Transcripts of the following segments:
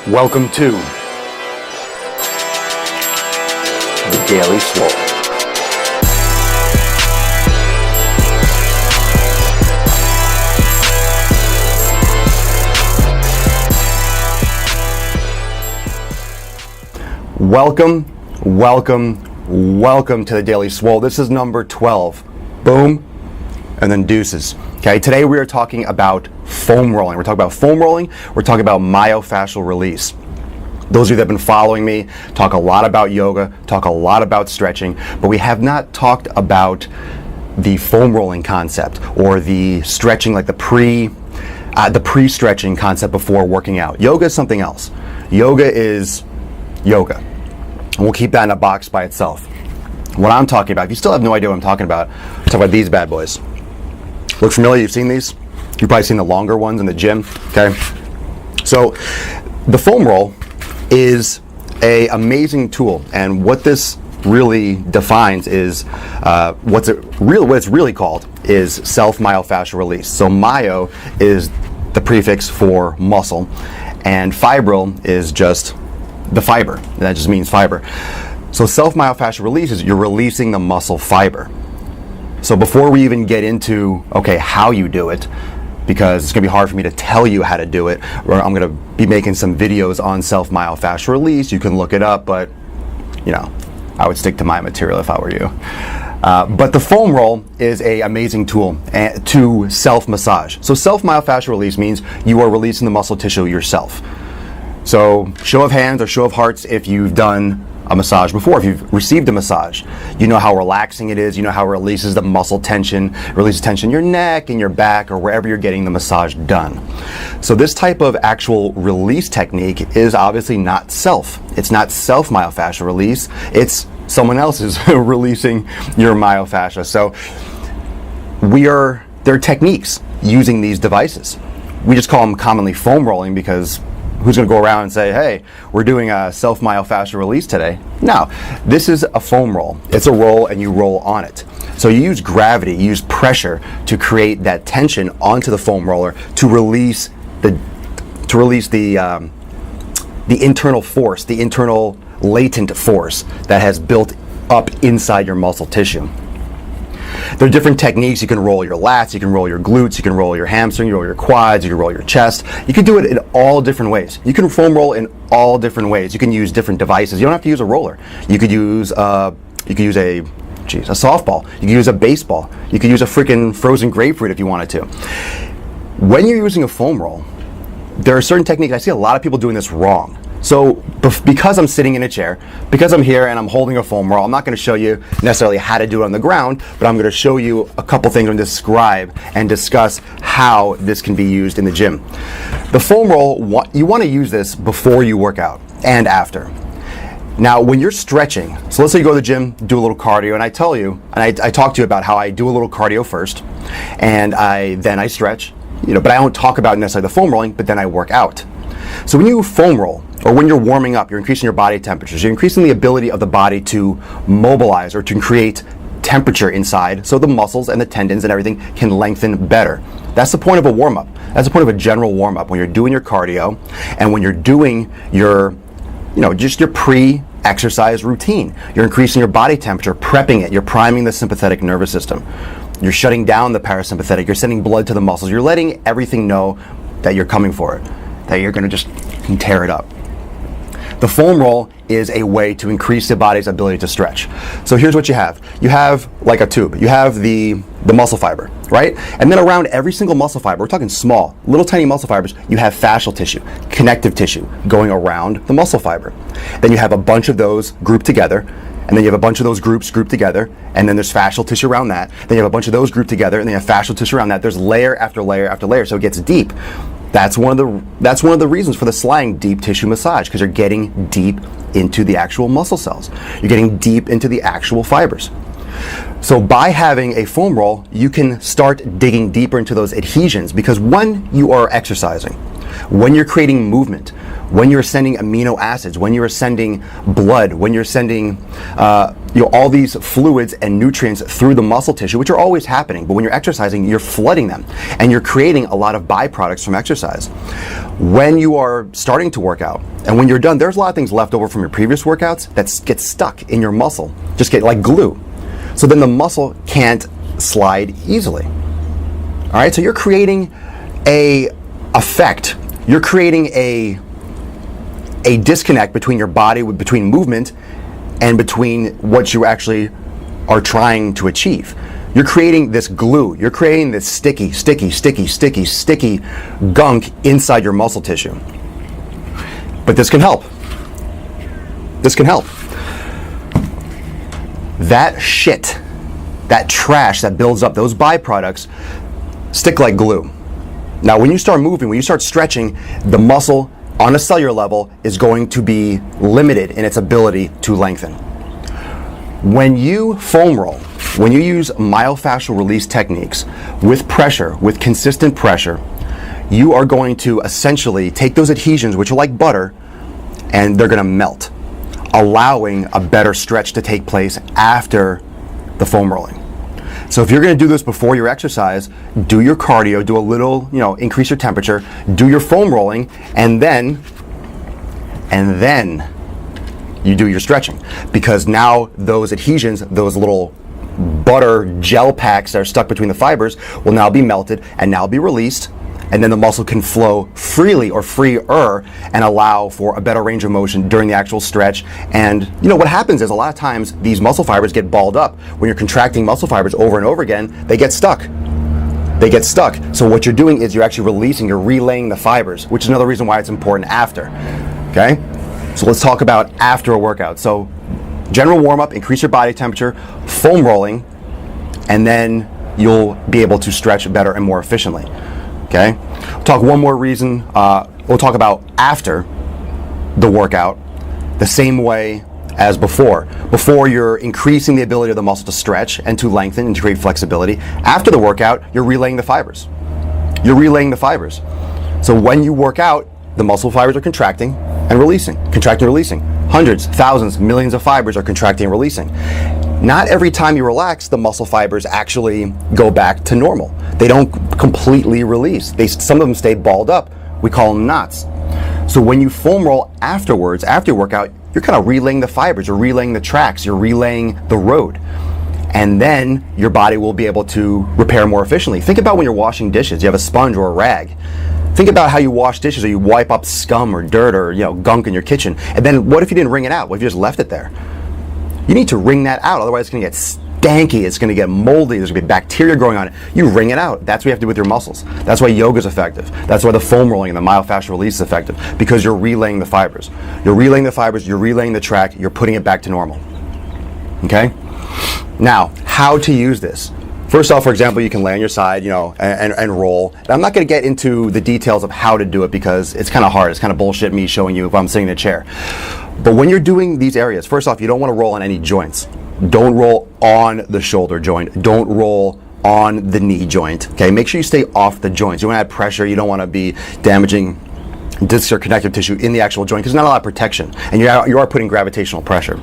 Welcome to the Daily Swole. Welcome to the Daily Swole. This is number 12. Boom, and then deuces. Okay, today we are talking about foam rolling. We're talking about foam rolling. We're talking about myofascial release. Those of you that have been following me talk a lot about yoga, talk a lot about stretching, but we have not talked about the foam rolling concept or the stretching, like the pre-stretching concept before working out. Yoga is something else. Yoga is yoga. And we'll keep that in a box by itself. What I'm talking about, if you still have no idea what I'm talking about, I'm talking about these bad boys. Look familiar? You've seen these? You've probably seen the longer ones in the gym. Okay. So the foam roll is an amazing tool, and what this really defines is what it's really called is self-myofascial release. So myo is the prefix for muscle, and fibril is just the fiber. That just means fiber. So self-myofascial release is you're releasing the muscle fiber. So before we even get into, okay, how you do it, because it's going to be hard for me to tell you how to do it, or I'm going to be making some videos on self-myofascial release. You can look it up, but, you know, I would stick to my material if I were you. But the foam roll is an amazing tool to self-massage. So self-myofascial release means you are releasing the muscle tissue yourself. So show of hands or show of hearts if you've done a massage before, if you've received a massage. You know how relaxing it is, you know how it releases the muscle tension, releases tension in your neck and your back or wherever you're getting the massage done. So this type of actual release technique is obviously not self. It's not self-myofascial release, it's someone else's releasing your myofascia. So there are techniques using these devices. We just call them commonly foam rolling because who's going to go around and say, hey, we're doing a self-myofascial release today? No, this is a foam roll. It's a roll and you roll on it. So you use gravity, you use pressure to create that tension onto the foam roller to release the internal force, the internal latent force that has built up inside your muscle tissue. There are different techniques. You can roll your lats, you can roll your glutes, you can roll your hamstring, you roll your quads, you can roll your chest. You can do it in all different ways. You can foam roll in all different ways. You can use different devices. You don't have to use a roller. You could use a softball. You could use a baseball. You could use a freaking frozen grapefruit if you wanted to. When you're using a foam roll, there are certain techniques. I see a lot of people doing this wrong. So because I'm sitting in a chair, because I'm here and I'm holding a foam roll, I'm not going to show you necessarily how to do it on the ground, but I'm going to show you a couple things and describe and discuss how this can be used in the gym. The foam roll, you want to use this before you work out and after. Now, when you're stretching, so let's say you go to the gym, do a little cardio, and I tell you, and I talk to you about how I do a little cardio first, and then I stretch, but I don't talk about necessarily the foam rolling, but then I work out. So when you foam roll, or when you're warming up, you're increasing your body temperatures. You're increasing the ability of the body to mobilize or to create temperature inside so the muscles and the tendons and everything can lengthen better. That's the point of a warm-up. That's the point of a general warm-up when you're doing your cardio and when you're doing your, just your pre-exercise routine. You're increasing your body temperature, prepping it. You're priming the sympathetic nervous system. You're shutting down the parasympathetic. You're sending blood to the muscles. You're letting everything know that you're coming for it, that you're going to just tear it up. The foam roll is a way to increase the body's ability to stretch. So here's what you have. You have like a tube. You have the muscle fiber, right? And then around every single muscle fiber, we're talking small, little tiny muscle fibers, you have fascial tissue, connective tissue going around the muscle fiber. Then you have a bunch of those grouped together, and then you have a bunch of those groups grouped together, and then there's fascial tissue around that. Then you have a bunch of those grouped together, and then you have fascial tissue around that. There's layer after layer after layer, so it gets deep. That's one of the reasons for the slang deep tissue massage, because you're getting deep into the actual muscle cells. You're getting deep into the actual fibers. So by having a foam roll, you can start digging deeper into those adhesions, because when you are exercising, when you're creating movement, when you're sending amino acids, when you're sending blood, when you're sending all these fluids and nutrients through the muscle tissue, which are always happening, but when you're exercising, you're flooding them, and you're creating a lot of byproducts from exercise. When you are starting to work out, and when you're done, there's a lot of things left over from your previous workouts that get stuck in your muscle, just get like glue. So then the muscle can't slide easily. All right, so you're creating a effect. You're creating a disconnect between your body, between movement, and between what you actually are trying to achieve. You're creating this glue. You're creating this sticky gunk inside your muscle tissue. But this can help. This can help. That shit, that trash that builds up, those byproducts, stick like glue. Now, when you start moving, when you start stretching, the muscle on a cellular level is going to be limited in its ability to lengthen. When you foam roll, when you use myofascial release techniques with pressure, with consistent pressure, you are going to essentially take those adhesions, which are like butter, and they're going to melt, allowing a better stretch to take place after the foam rolling. So if you're going to do this before your exercise, do your cardio, do a little, increase your temperature, do your foam rolling, and then you do your stretching. Because now those adhesions, those little butter gel packs that are stuck between the fibers will now be melted and now be released, and then the muscle can flow freely or freer and allow for a better range of motion during the actual stretch. And what happens is a lot of times these muscle fibers get balled up. When you're contracting muscle fibers over and over again, they get stuck. They get stuck. So what you're doing is you're actually releasing, you're relaying the fibers, which is another reason why it's important after. Okay? So let's talk about after a workout. So general warm-up, increase your body temperature, foam rolling, and then you'll be able to stretch better and more efficiently. Okay, we'll talk one more reason. We'll talk about after the workout the same way as before. Before, you're increasing the ability of the muscle to stretch and to lengthen and to create flexibility. After the workout, you're relaying the fibers. You're relaying the fibers. So when you work out, the muscle fibers are contracting and releasing, contracting and releasing. Hundreds, thousands, millions of fibers are contracting and releasing. Not every time you relax, the muscle fibers actually go back to normal. They don't completely release. Some of them stay balled up. We call them knots. So when you foam roll afterwards, after your workout, you're kind of relaying the fibers, you're relaying the tracks, you're relaying the road. And then your body will be able to repair more efficiently. Think about when you're washing dishes, you have a sponge or a rag. Think about how you wash dishes, or you wipe up scum or dirt or gunk in your kitchen. And then what if you didn't wring it out? What if you just left it there? You need to wring that out, otherwise it's going to get stanky, it's going to get moldy, there's going to be bacteria growing on it. You wring it out. That's what you have to do with your muscles. That's why yoga is effective. That's why the foam rolling and the myofascial release is effective, because you're relaying the fibers. You're relaying the fibers, you're relaying the track, you're putting it back to normal. Okay? Now, how to use this. First off, for example, you can lay on your side, and roll. And I'm not going to get into the details of how to do it because it's kind of hard. It's kind of bullshit me showing you if I'm sitting in a chair. But when you're doing these areas, first off, you don't want to roll on any joints. Don't roll on the shoulder joint. Don't roll on the knee joint. Okay, make sure you stay off the joints. You want to add pressure. You don't want to be damaging disc or connective tissue in the actual joint because there's not a lot of protection, and you are putting gravitational pressure.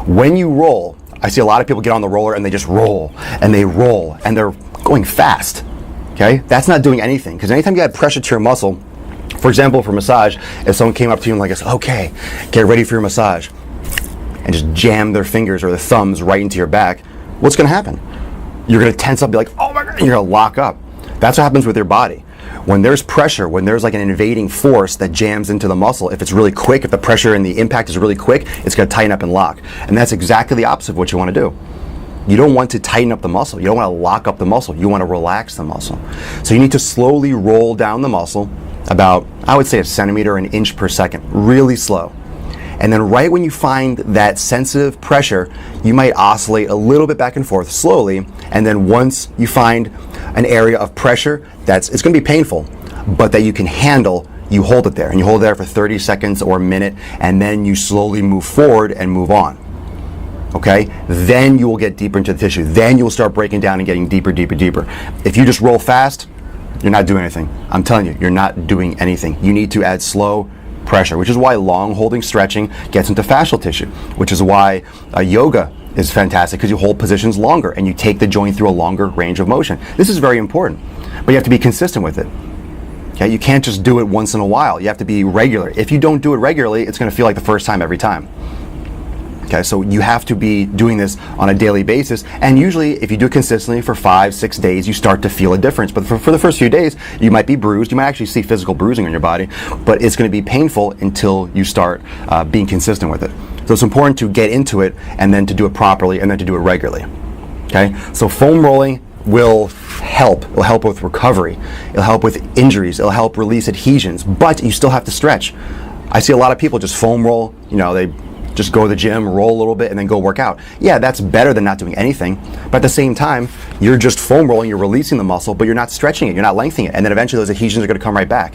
When you roll, I see a lot of people get on the roller and they just roll and they're going fast. Okay, that's not doing anything, because anytime you add pressure to your muscle, for example, for massage, if someone came up to you and like, okay, get ready for your massage, and just jam their fingers or their thumbs right into your back, what's going to happen? You're going to tense up, be like, oh my God, and you're going to lock up. That's what happens with your body. When there's pressure, when there's like an invading force that jams into the muscle, if it's really quick, if the pressure and the impact is really quick, it's going to tighten up and lock. And that's exactly the opposite of what you want to do. You don't want to tighten up the muscle. You don't want to lock up the muscle. You want to relax the muscle. So you need to slowly roll down the muscle about, I would say, a centimeter, an inch per second, really slow. And then right when you find that sensitive pressure, you might oscillate a little bit back and forth slowly. And then once you find an area of pressure it's going to be painful, but that you can handle, you hold it there. And you hold it there for 30 seconds or a minute, and then you slowly move forward and move on. Okay? Then you will get deeper into the tissue. Then you will start breaking down and getting deeper, deeper, deeper. If you just roll fast, you're not doing anything. I'm telling you, you're not doing anything. You need to add slow pressure, which is why long holding stretching gets into fascial tissue, which is why yoga is fantastic, because you hold positions longer and you take the joint through a longer range of motion. This is very important, but you have to be consistent with it. Okay, you can't just do it once in a while. You have to be regular. If you don't do it regularly, it's going to feel like the first time every time. Okay, so you have to be doing this on a daily basis, and usually if you do it consistently for 5-6 days, you start to feel a difference. But for the first few days, you might be bruised. You might actually see physical bruising on your body, but it's going to be painful until you start being consistent with it. So it's important to get into it and then to do it properly and then to do it regularly. Okay, so foam rolling will help. It'll help with recovery. It'll help with injuries. It'll help release adhesions, but you still have to stretch. I see a lot of people just foam roll, they just go to the gym, roll a little bit, and then go work out. Yeah, that's better than not doing anything, but at the same time, you're just foam rolling, you're releasing the muscle, but you're not stretching it, you're not lengthening it, and then eventually those adhesions are going to come right back.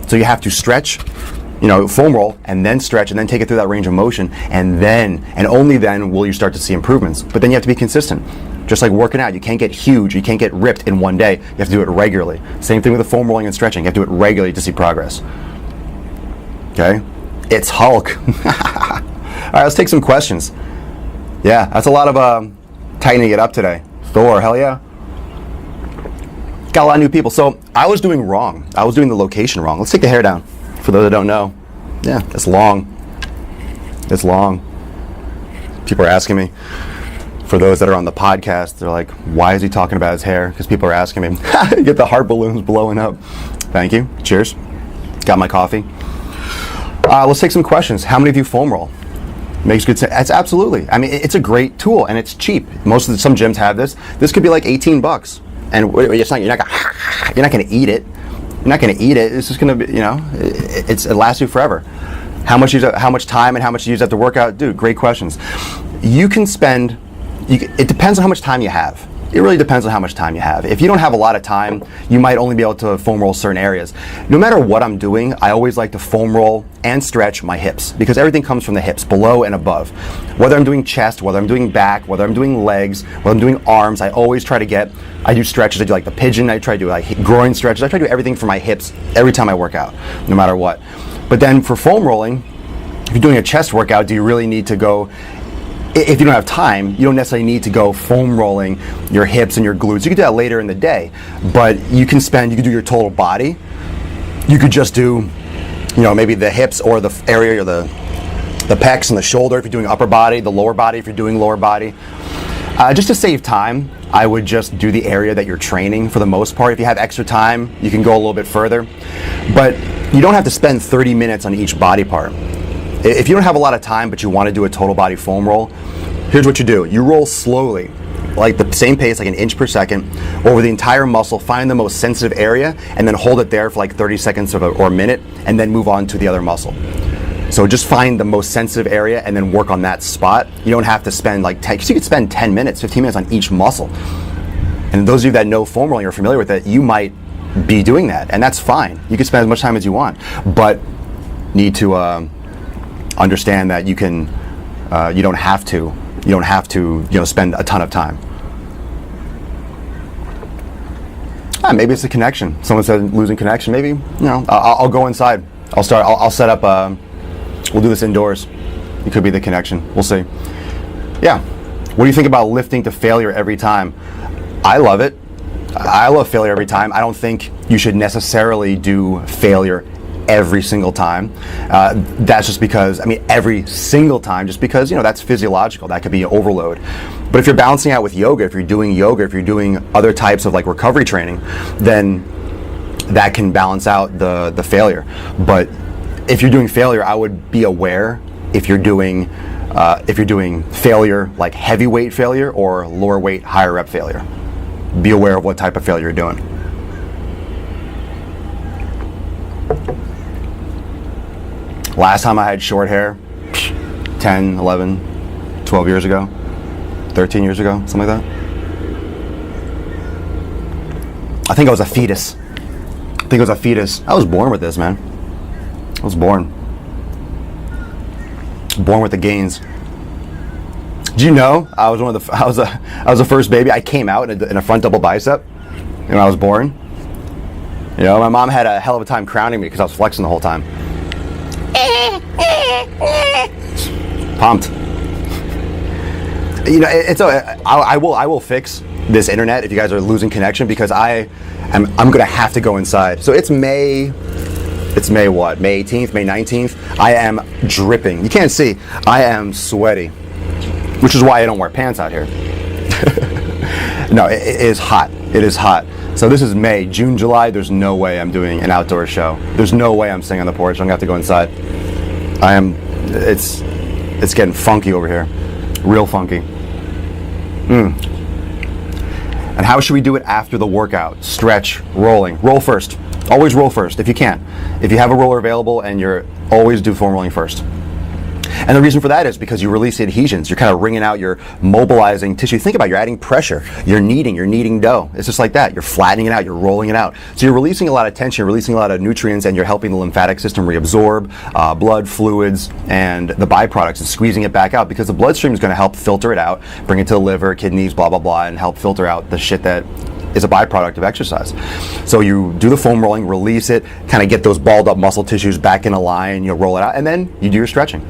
So you have to stretch, foam roll, and then stretch, and then take it through that range of motion, and then, and only then will you start to see improvements. But then you have to be consistent. Just like working out, you can't get huge, you can't get ripped in one day. You have to do it regularly. Same thing with the foam rolling and stretching. You have to do it regularly to see progress. Okay? It's Hulk. All right, let's take some questions. Yeah, that's a lot of tightening it up today. Thor, hell yeah. Got a lot of new people. So I was doing wrong. I was doing the location wrong. Let's take the hair down. For those that don't know. Yeah, it's long. It's long. People are asking me. For those that are on the podcast, they're like, why is he talking about his hair? Because people are asking me. Get the heart balloons blowing up. Thank you. Cheers. Got my coffee. Let's take some questions. How many of you foam roll? Makes good sense. It's absolutely. I mean, it's a great tool and it's cheap. Some gyms have this. This could be like $18, and you're not going to eat it. You're not going to eat it. It's just going to be, it lasts you forever. How much time and how much you use after workout? Dude, great questions. You can spend. It depends on how much time you have. It really depends on how much time you have. If you don't have a lot of time, you might only be able to foam roll certain areas. No matter what I'm doing, I always like to foam roll and stretch my hips, because everything comes from the hips, below and above. Whether I'm doing chest, whether I'm doing back, whether I'm doing legs, whether I'm doing arms, I always try to I do stretches. I do like the pigeon, I try to do like groin stretches. I try to do everything for my hips every time I work out, no matter what. But then for foam rolling, if you're doing a chest workout, do you really need to go? If you don't have time, you don't necessarily need to go foam rolling your hips and your glutes. You can do that later in the day, but you can do your total body. You could just do, maybe the hips or the area or the pecs and the shoulder if you're doing upper body, the lower body if you're doing lower body. Just to save time, I would just do the area that you're training for the most part. If you have extra time, you can go a little bit further, but you don't have to spend 30 minutes on each body part. If you don't have a lot of time but you want to do a total body foam roll, here's what you do. You roll slowly, like the same pace, like an inch per second, over the entire muscle, find the most sensitive area, and then hold it there for like 30 seconds or a minute, and then move on to the other muscle. So just find the most sensitive area and then work on that spot. You don't have to spend because you could spend 10 minutes, 15 minutes on each muscle. And those of you that know foam rolling or are familiar with it, you might be doing that, and that's fine. You can spend as much time as you want, but need to understand that you don't have to spend a ton of time. Maybe it's a connection. Someone said losing connection. Maybe I'll go inside. I'll set up. We'll do this indoors. It could be the connection. We'll see. Yeah. What do you think about lifting to failure every time? I love it. I love failure every time. I don't think you should necessarily do failure every single time. That's just because, every single time, just because, that's physiological. That could be overload. But if you're balancing out with yoga, if you're doing other types of recovery training, then that can balance out the failure. But if you're doing failure, I would be aware if you're doing failure like heavyweight failure or lower weight, higher rep failure. Be aware of what type of failure you're doing. Last time I had short hair, 10, 11, 12 years ago, 13 years ago, something like that. I think I was a fetus. I was born with this, man. I was born with the gains. Do you know I was the first baby? I came out in a front double bicep when I was born. My mom had a hell of a time crowning me because I was flexing the whole time. Pumped. You know, I will fix this internet if you guys are losing connection, because I'm gonna have to go inside. So it's May what? May 18th, May 19th. I am dripping. You can't see. I am sweaty, which is why I don't wear pants out here. No, it is hot. It is hot. So this is May, June, July. There's no way I'm doing an outdoor show. There's no way I'm sitting on the porch. I'm gonna have to go inside. It's getting funky over here. Real funky. And how should we do it after the workout? Stretch, rolling. Roll first. Always roll first if you can. If you have a roller available, and always do foam rolling first. And the reason for that is because you release adhesions. You're kind of wringing out, you're mobilizing tissue. Think about it, you're adding pressure. You're kneading dough. It's just like that. You're flattening it out, you're rolling it out. So you're releasing a lot of tension, you're releasing a lot of nutrients, and you're helping the lymphatic system reabsorb blood, fluids, and the byproducts, and squeezing it back out, because the bloodstream is going to help filter it out, bring it to the liver, kidneys, blah, blah, blah, and help filter out the shit that is a byproduct of exercise. So you do the foam rolling, release it, kind of get those balled up muscle tissues back in a line, you roll it out, and then you do your stretching.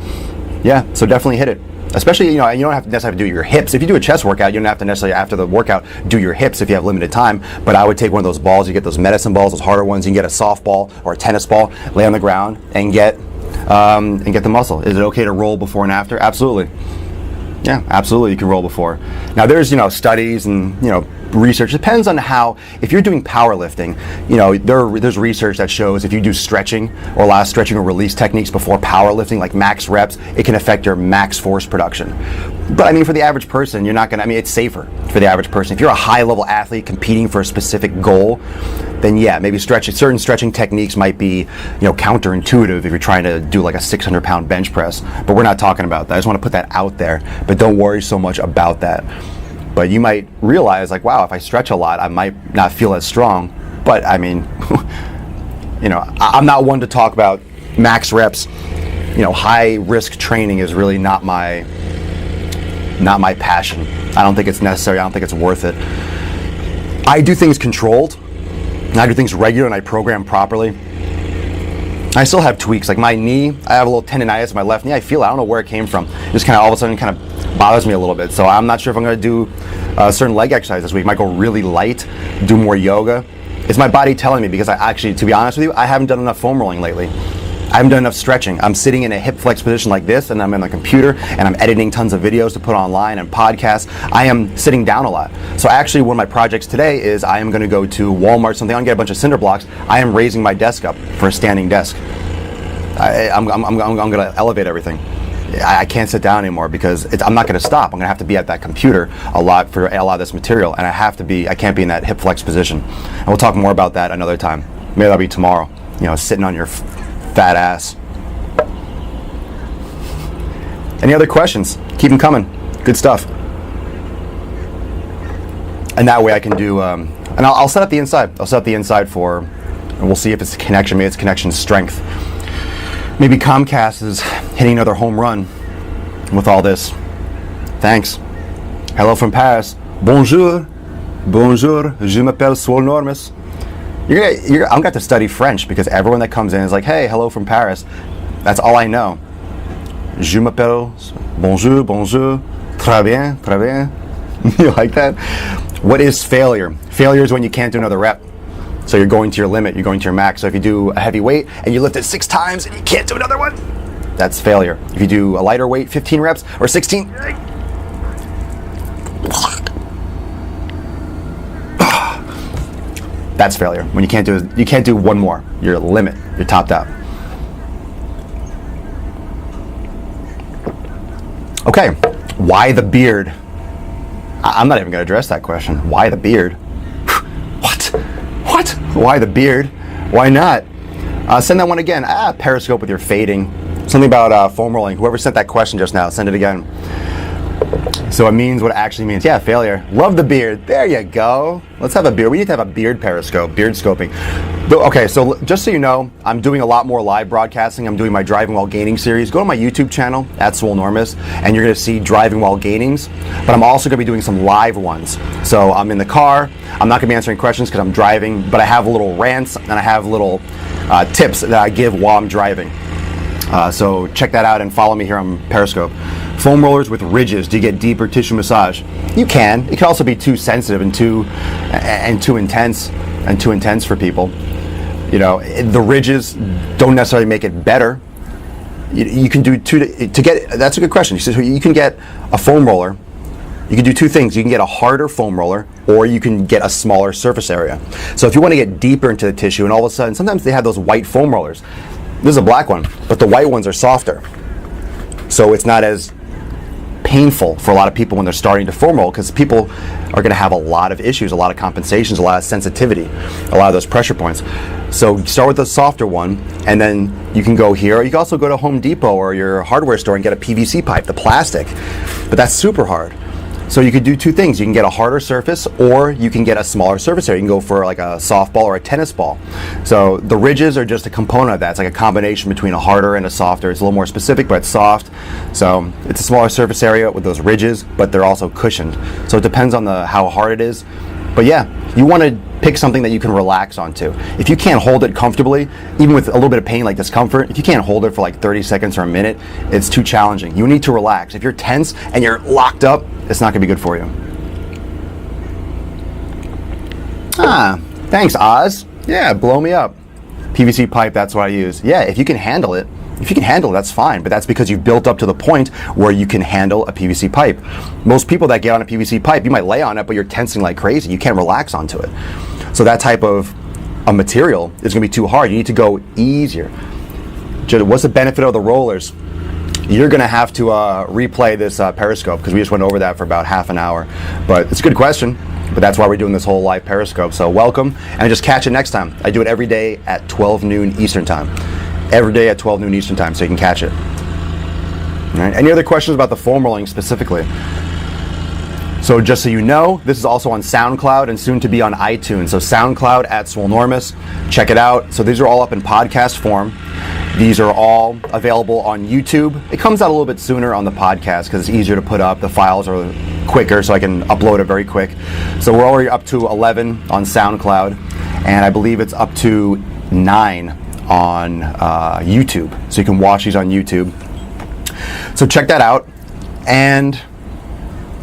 Yeah, so definitely hit it. Especially, you don't have to necessarily do your hips. If you do a chest workout, you don't have to necessarily, after the workout, do your hips if you have limited time. But I would take one of those balls, you get those medicine balls, those harder ones, you can get a softball or a tennis ball, lay on the ground, and get the muscle. Is it okay to roll before and after? Absolutely. Yeah, absolutely, you can roll before. Now there's, studies and, research. It depends on how, if you're doing powerlifting, there's research that shows if you do stretching or a lot of stretching or release techniques before powerlifting, like max reps, it can affect your max force production. But for the average person, you're not gonna, it's safer for the average person. If you're a high level athlete competing for a specific goal, then yeah, maybe certain stretching techniques might be, counterintuitive if you're trying to do like a 600-pound bench press. But we're not talking about that. I just want to put that out there. But don't worry so much about that. But you might realize, like, wow, if I stretch a lot, I might not feel as strong. But I'm not one to talk about max reps. High risk training is really not my passion. I don't think it's necessary. I don't think it's worth it. I do things controlled. I do things regular, and I program properly. I still have tweaks, like my knee. I have a little tendonitis in my left knee. I feel it. I don't know where it came from. It just all of a sudden bothers me a little bit. So I'm not sure if I'm going to do a certain leg exercise this week. Might go really light, do more yoga. It's my body telling me, because I actually, to be honest with you, I haven't done enough foam rolling lately. I haven't done enough stretching. I'm sitting in a hip flex position like this, and I'm in the computer, and I'm editing tons of videos to put online and podcasts. I am sitting down a lot. So actually, one of my projects today is I am going to go to Walmart, something. I'm going to get a bunch of cinder blocks. I am raising my desk up for a standing desk. I'm going to elevate everything. I can't sit down anymore, because I'm not going to stop. I'm going to have to be at that computer a lot for a lot of this material, and I can't be in that hip flex position. And we'll talk more about that another time. Maybe that'll be tomorrow. Sitting on your fat ass. Any other questions? Keep them coming. Good stuff. And that way I can do, and I'll set up the inside. I'll set up the inside and we'll see if it's a connection. Maybe it's connection strength. Maybe Comcast is hitting another home run with all this. Thanks. Hello from Paris. Bonjour. Bonjour. Je m'appelle Swolenormous. I'm going to study French, because everyone that comes in is like, hey, hello from Paris. That's all I know. Je m'appelle, bonjour, bonjour, très bien, très bien. You like that? What is failure? Failure is when you can't do another rep. So you're going to your limit, you're going to your max. So if you do a heavy weight and you lift it 6 times and you can't do another one, that's failure. If you do a lighter weight, 15 reps or 16, that's failure. When you can't do one more. Your limit. You're topped out. Okay, why the beard? I'm not even going to address that question. Why the beard? What? Why the beard? Why not? Send that one again. Periscope with your fading. Something about foam rolling. Whoever sent that question just now, send it again. So it means what it actually means. Yeah, failure. Love the beard. There you go. Let's have a beard. We need to have a beard periscope, beard scoping. Okay, so just so you know, I'm doing a lot more live broadcasting. I'm doing my Driving While Gaining series. Go to my YouTube channel, @Swolenormous, and you're going to see Driving While Gainings. But I'm also going to be doing some live ones. So I'm in the car. I'm not going to be answering questions because I'm driving, but I have little rants and I have little tips that I give while I'm driving. So check that out and follow me here on Periscope. Foam rollers with ridges. Do you get deeper tissue massage? You can. It can also be too sensitive and too intense for people. You know, the ridges don't necessarily make it better. You can do to get. That's a good question. So you can get a foam roller. You can do two things. You can get a harder foam roller, or you can get a smaller surface area. So if you want to get deeper into the tissue, and all of a sudden, sometimes they have those white foam rollers. This is a black one, but the white ones are softer. So it's not as painful for a lot of people when they're starting to foam roll, because people are going to have a lot of issues, a lot of compensations, a lot of sensitivity, a lot of those pressure points. So start with the softer one, and then you can go here. You can also go to Home Depot or your hardware store and get a PVC pipe, the plastic, but that's super hard. So you could do two things. You can get a harder surface, or you can get a smaller surface area. You can go for like a softball or a tennis ball. So the ridges are just a component of that. It's like a combination between a harder and a softer. It's a little more specific, but it's soft. So it's a smaller surface area with those ridges, but they're also cushioned. So it depends on how hard it is. But yeah, you want to pick something that you can relax onto. If you can't hold it comfortably, even with a little bit of pain like discomfort, if you can't hold it for like 30 seconds or a minute, it's too challenging. You need to relax. If you're tense and you're locked up, it's not going to be good for you. Thanks, Oz. Yeah, blow me up. PVC pipe, that's what I use. Yeah, if you can handle it, that's fine, but that's because you've built up to the point where you can handle a PVC pipe. Most people that get on a PVC pipe, you might lay on it, but you're tensing like crazy. You can't relax onto it. So that type of a material is going to be too hard. You need to go easier. What's the benefit of the rollers? You're going to have to replay this Periscope, because we just went over that for about half an hour. But it's a good question, but that's why we're doing this whole live Periscope. So welcome, and just catch it next time. I do it every day at 12 noon Eastern time. Every day at 12 noon Eastern time, so you can catch it. All right. Any other questions about the foam rolling specifically? So just so you know, this is also on SoundCloud and soon to be on iTunes. So SoundCloud at Swolenormous, check it out. So these are all up in podcast form. These are all available on YouTube. It comes out a little bit sooner on the podcast because it's easier to put up. The files are quicker, so I can upload it very quick. So we're already up to 11 on SoundCloud, and I believe it's up to 9 on YouTube, so you can watch these on YouTube. So check that out. And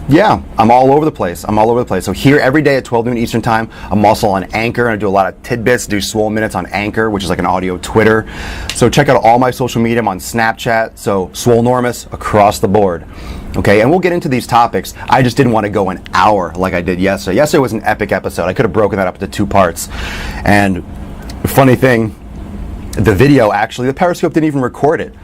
yeah, I'm all over the place. So here every day at 12 noon Eastern time. I'm also on Anchor, and I do a lot of tidbits. Do Swole Minutes on Anchor, which is like an audio Twitter. So check out all my social media. I'm on Snapchat. So Swolenormous across the board. Okay, and we'll get into these topics. I just didn't want to go an hour like I did yesterday. Yesterday was an epic episode. I could have broken that up into 2 parts. And the funny thing, the video, actually, the Periscope didn't even record it.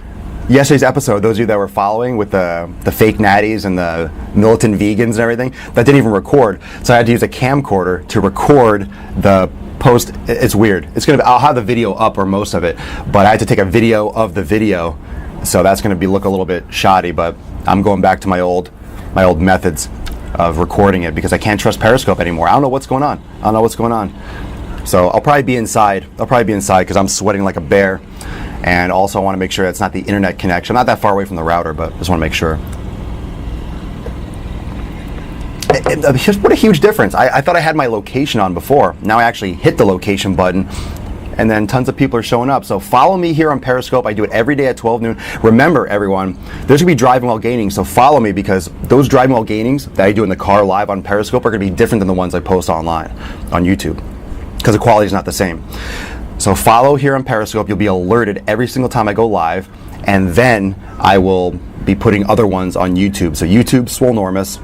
Yesterday's episode, those of you that were following with the fake natties and the militant vegans and everything, that didn't even record. So I had to use a camcorder to record the post. It's weird. I'll have the video up, or most of it, but I had to take a video of the video. So that's going to look a little bit shoddy, but I'm going back to my old methods of recording it, because I can't trust Periscope anymore. I don't know what's going on. So I'll probably be inside because I'm sweating like a bear. And also I want to make sure it's not the internet connection. I'm not that far away from the router, but just want to make sure. What a huge difference. I thought I had my location on before. Now I actually hit the location button, and then tons of people are showing up. So follow me here on Periscope. I do it every day at 12 noon. Remember, everyone, there's going to be driving while gaining, so follow me, because those driving while gainings that I do in the car live on Periscope are going to be different than the ones I post online on YouTube, because the quality is not the same. So follow here on Periscope. You'll be alerted every single time I go live, and then I will be putting other ones on YouTube. So YouTube, Swolenormous,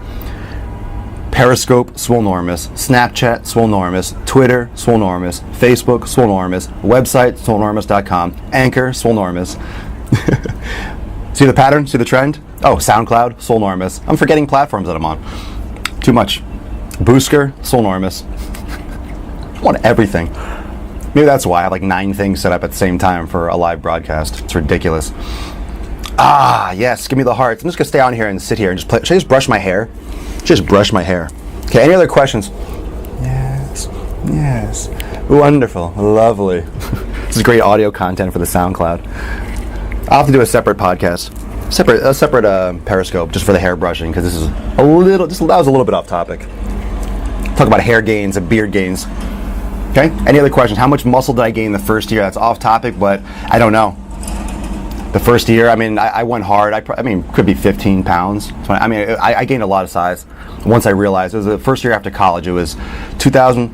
Periscope, Swolenormous, Snapchat, Swolenormous, Twitter, Swolenormous, Facebook, Swolenormous, website, Swolenormous.com, Anchor, Swolenormous. See the pattern? See the trend? Oh, SoundCloud, Swolenormous. I'm forgetting platforms that I'm on. Too much. Boosker, Swolenormous. I want everything. Maybe that's why I have like 9 things set up at the same time for a live broadcast. It's ridiculous. Yes, give me the hearts. I'm just gonna stay on here and sit here and just play. Should I just brush my hair? Just brush my hair. Okay, any other questions? Yes. Wonderful, lovely. This is great audio content for the SoundCloud. I'll have to do a separate podcast, a separate Periscope just for the hair brushing, because this is that was a little bit off topic. Talk about hair gains and beard gains. Okay, any other questions? How much muscle did I gain the first year? That's off topic, but I don't know. The first year, I mean, I went hard. I mean, could be 15 pounds. I mean, I gained a lot of size once I realized. It was the first year after college. It was 2000.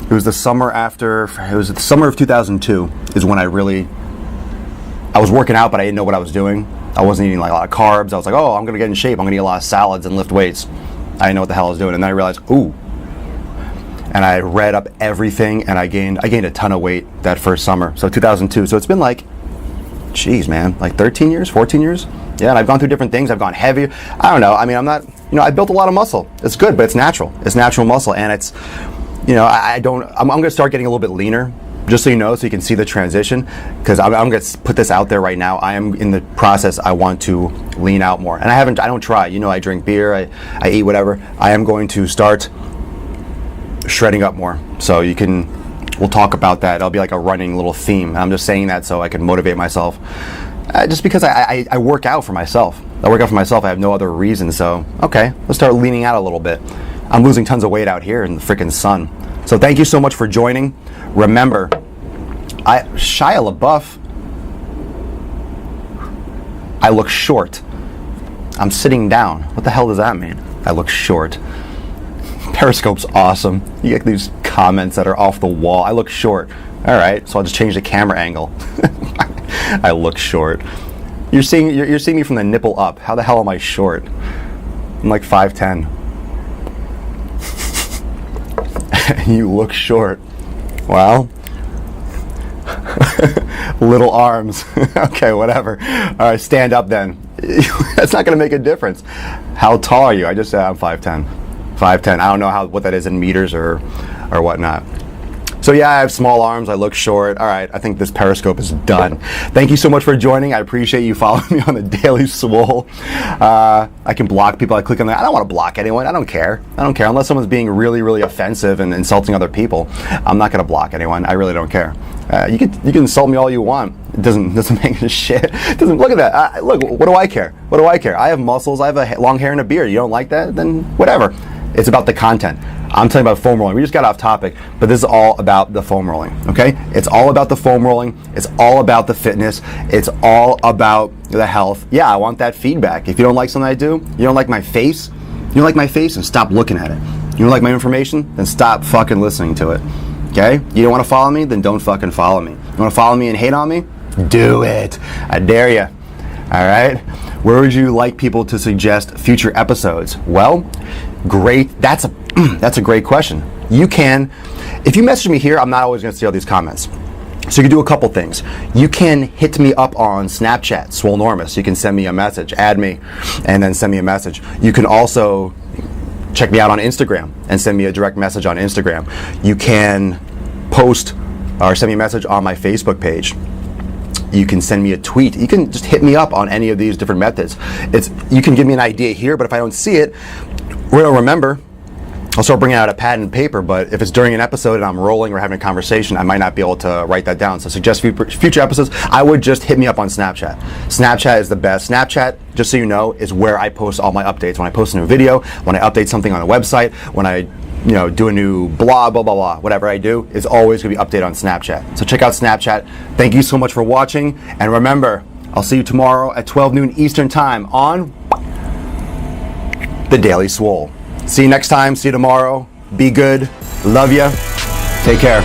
It was the summer after. It was the summer of 2002 is when I was working out, but I didn't know what I was doing. I wasn't eating like a lot of carbs. I was like, oh, I'm gonna get in shape. I'm gonna eat a lot of salads and lift weights. I didn't know what the hell I was doing, and then I realized, ooh. And I read up everything, and I gained a ton of weight that first summer. So 2002. So it's been like, geez, man, like 13 years, 14 years. Yeah, and I've gone through different things. I've gone heavier. I don't know. I mean, I'm not. I built a lot of muscle. It's good, but it's natural. It's natural muscle, and it's. I'm going to start getting a little bit leaner, just so you know, so you can see the transition, because I'm going to put this out there right now. I am in the process. I want to lean out more, and I don't try. I drink beer, I eat whatever. I am going to start shredding up more, so we'll talk about that. It'll be like a running little theme. And I'm just saying that so I can motivate myself, just because I work out for myself. I have no other reason. So okay, let's start leaning out a little bit. I'm losing tons of weight out here in the freaking sun. So thank you so much for joining. Remember, Shia LaBeouf, I look short. I'm sitting down. What the hell does that mean? I look short. Periscope's awesome. You get these comments that are off the wall. I look short. All right, so I'll just change the camera angle. I look short. You're seeing me from the nipple up. How the hell am I short? I'm like 5'10". You look short. Well, little arms. Okay, whatever. All right, stand up then. That's not going to make a difference. How tall are you? I just said I'm 5'10". 5'10". I don't know what that is in meters or whatnot. So yeah, I have small arms. I look short. All right, I think this Periscope is done. Thank you so much for joining. I appreciate you following me on the Daily Swole. I can block people. I click on that. I don't want to block anyone. I don't care unless someone's being really, really offensive and insulting other people. I'm not going to block anyone. I really don't care. You can insult me all you want. It doesn't make a shit. Look at that. Look, what do I care? I have muscles. I have a long hair and a beard. You don't like that? Then whatever. It's about the content. I'm talking about foam rolling. We just got off topic, but this is all about the foam rolling, okay? It's all about the foam rolling. It's all about the fitness. It's all about the health. Yeah, I want that feedback. If you don't like something I do, you don't like my face, then stop looking at it. You don't like my information, then stop fucking listening to it, okay? You don't want to follow me, then don't fucking follow me. You want to follow me and hate on me? Do it. I dare you. All right? Where would you like people to suggest future episodes? Well, great. That's a great question. You can, if you message me here, I'm not always going to see all these comments. So you can do a couple things. You can hit me up on Snapchat, Swolenormous. You can send me a message, add me, and then send me a message. You can also check me out on Instagram and send me a direct message on Instagram. You can post or send me a message on my Facebook page. You can send me a tweet. You can just hit me up on any of these different methods. You can give me an idea here, but if I don't see it, remember, I'll start bringing out a pad and paper, but if it's during an episode and I'm rolling or having a conversation, I might not be able to write that down. So suggest future episodes. I would just hit me up on Snapchat. Snapchat is the best. Snapchat, just so you know, is where I post all my updates. When I post a new video, when I update something on a website, when I do a new blah, blah, blah, blah, whatever I do is always going to be updated on Snapchat. So check out Snapchat. Thank you so much for watching. And remember, I'll see you tomorrow at 12 noon Eastern Time on The Daily Swole. See you next time. See you tomorrow. Be good. Love ya. Take care.